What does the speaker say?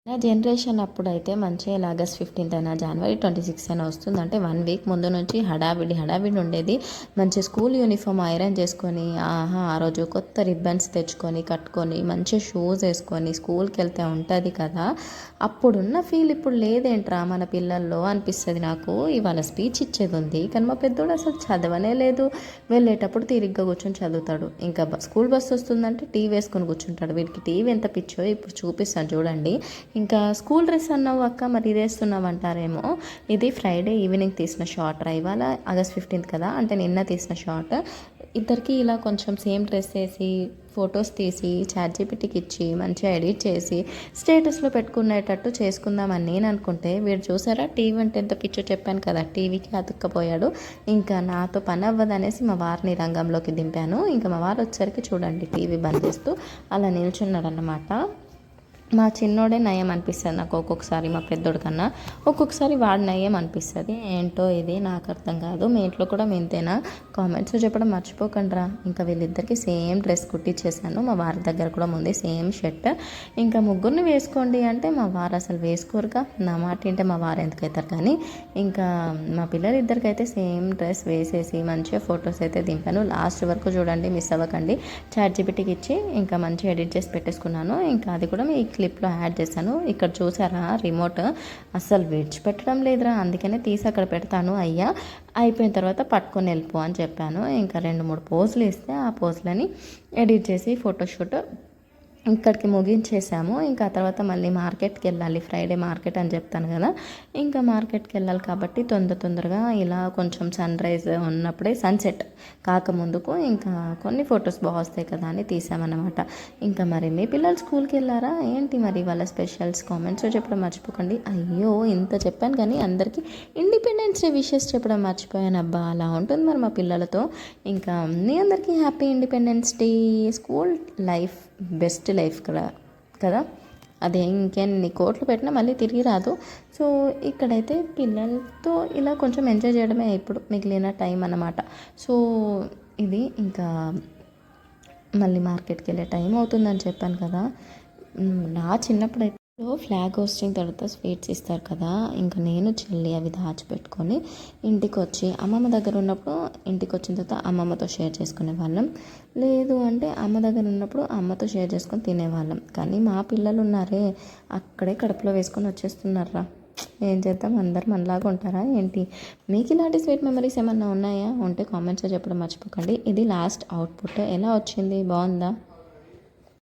నా జనరేషన్ అప్పుడైతే మంచిగా ఇలా ఆగస్ట్ 15th అయినా జనవరి 26 అయినా వస్తుందంటే 1 వీక్ ముందు నుంచి హడావిడి ఉండేది. మంచి స్కూల్ యూనిఫామ్ ఐరన్ చేసుకొని ఆ రోజు కొత్త రిబ్బన్స్ తెచ్చుకొని కట్టుకొని మంచి షూస్ వేసుకొని స్కూల్కి వెళ్తే ఉంటుంది కదా, అప్పుడున్న ఫీల్ ఇప్పుడు లేదేంట్రా మన పిల్లల్లో అనిపిస్తుంది నాకు. ఇవాళ స్పీచ్ ఇచ్చేది ఉంది కానీ మా పెద్దోడు అసలు చదవనే లేదు. వెళ్ళేటప్పుడు తీరిగ్గా కూర్చొని చదువుతాడు, ఇంకా స్కూల్ బస్సు వస్తుందంటే టీవీ వేసుకొని కూర్చుంటాడు. వీడికి టీవీ ఎంత పిచ్చో ఇప్పుడు చూపిస్తాను చూడండి. ఇంకా స్కూల్ డ్రెస్ అన్నావు అక్క, మరి ఇది వేస్తున్నావు అంటారేమో. ఇది ఫ్రైడే ఈవినింగ్ తీసిన షార్ట్ రా, ఇవాళ ఆగస్ట్ 15th కదా అంటే నిన్న తీసిన షార్ట్. ఇద్దరికి ఇలా కొంచెం సేమ్ డ్రెస్ వేసి ఫొటోస్ తీసి ChatGPTకి ఇచ్చి మంచిగా ఎడిట్ చేసి స్టేటస్లో పెట్టుకునేటట్టు చేసుకుందామని నేను అనుకుంటే వీడు చూసారా టీవీ అంటే ఎంత పిచ్చో చెప్పాను కదా, టీవీకి అతుక్కపోయాడు. ఇంకా నాతో పని అవ్వదనేసి మా వారిని రంగంలోకి దింపాను. ఇంకా మా వారు వచ్చేసరికి చూడండి టీవీ బంద్ చేస్తూ అలా నిల్చున్నాడు అన్నమాట. మా చిన్నోడే నయం అనిపిస్తుంది నాకు ఒక్కొక్కసారి, మా పెద్దోడి కన్నా ఒక్కొక్కసారి వాడు నయం అనిపిస్తుంది. ఏంటో ఇది నాకు అర్థం కాదు. మీ ఇంట్లో కూడా మీ ఇంతేనా? కామెంట్స్లో చెప్పడం మర్చిపోకండిరా. ఇంకా వీళ్ళిద్దరికి సేమ్ డ్రెస్ కుట్టించేసాను. మా వారి దగ్గర కూడా ఉంది సేమ్ షర్ట్. ఇంకా ముగ్గురిని వేసుకోండి అంటే మా వారు అసలు వేసుకోరుగా, నా మాట ఏంటే మా వారు ఎందుకు అవుతారు. కానీ ఇంకా మా పిల్లలు ఇద్దరికైతే సేమ్ డ్రెస్ వేసేసి మంచిగా ఫొటోస్ అయితే దింపాను. లాస్ట్ వరకు చూడండి, మిస్ అవ్వకండి. ChatGPTకి ఇచ్చి ఇంకా మంచిగా ఎడిట్ చేసి పెట్టేసుకున్నాను. ఇంకా అది కూడా మీ క్లిప్లో యాడ్ చేశాను. ఇక్కడ చూసారా రిమోట్ అస్సలు విడిచిపెట్టడం లేదురా, అందుకనే తీసి అక్కడ పెడతాను అయ్యా, అయిపోయిన తర్వాత పట్టుకొని వెళ్ళిపో అని చెప్పాను. ఇంకా 2-3 పోజులు ఇస్తే ఆ పోజులని ఎడిట్ చేసి ఫోటోషూట్ ఇక్కడికి ముగించేసాము. ఇంకా తర్వాత మళ్ళీ మార్కెట్కి వెళ్ళాలి, ఫ్రైడే మార్కెట్ అని చెప్తాను కదా. ఇంకా మార్కెట్కి వెళ్ళాలి కాబట్టి తొందరగా ఇలా కొంచెం సన్ రైజ్ ఉన్నప్పుడే సన్సెట్ కాకముందుకు ఇంకా కొన్ని ఫొటోస్ బాగా వస్తాయి కదా అని తీసామన్నమాట. ఇంకా మరి మీ పిల్లలు స్కూల్కి వెళ్ళారా ఏంటి మరి వాళ్ళ స్పెషల్స్ కామెంట్స్లో చెప్పడం మర్చిపోకండి. అయ్యో ఇంత చెప్పాను కానీ అందరికీ ఇండిపెండెన్స్ డే విషెస్ చెప్పడం మర్చిపోయాను అబ్బా, అలా ఉంటుంది మరి మా పిల్లలతో. ఇంకా మీ అందరికీ happy independence day. School life best life కదా, అదే ఇంకెన్ని కోట్లు పెట్టినా మళ్ళీ తిరిగి రాదు. సో ఇక్కడైతే పిల్లలతో ఇలా కొంచెం ఎంజాయ్ చేయడమే ఇప్పుడు మిగిలిన టైం అన్నమాట. సో ఇది ఇంకా మళ్ళీ మార్కెట్కి వెళ్ళే టైం అవుతుందని చెప్పాను కదా. నా చిన్నప్పుడైతే ఫ్లాగ్ హోస్టింగ్ తర్వాత స్వీట్స్ ఇస్తారు కదా, ఇంకా నేను చెల్లి అవి దాచిపెట్టుకొని ఇంటికి వచ్చి అమ్మమ్మ దగ్గర ఉన్నప్పుడు ఇంటికి వచ్చిన తర్వాత అమ్మమ్మతో షేర్ చేసుకునే వాళ్ళం. లేదు అంటే అమ్మ దగ్గర ఉన్నప్పుడు అమ్మతో షేర్ చేసుకొని తినేవాళ్ళం. కానీ మా పిల్లలు ఉన్నారే అక్కడే కడుపులో వేసుకొని వచ్చేస్తున్నారా. ఏం చేద్దాం, అందరు మనలాగా ఉంటారా ఏంటి? మీకు ఇలాంటి స్వీట్ మెమరీస్ ఏమన్నా ఉన్నాయా? ఉంటే కామెంట్స్లో చెప్పడం మర్చిపోకండి. ఇది లాస్ట్ అవుట్పుట్ ఎలా వచ్చింది, బాగుందా?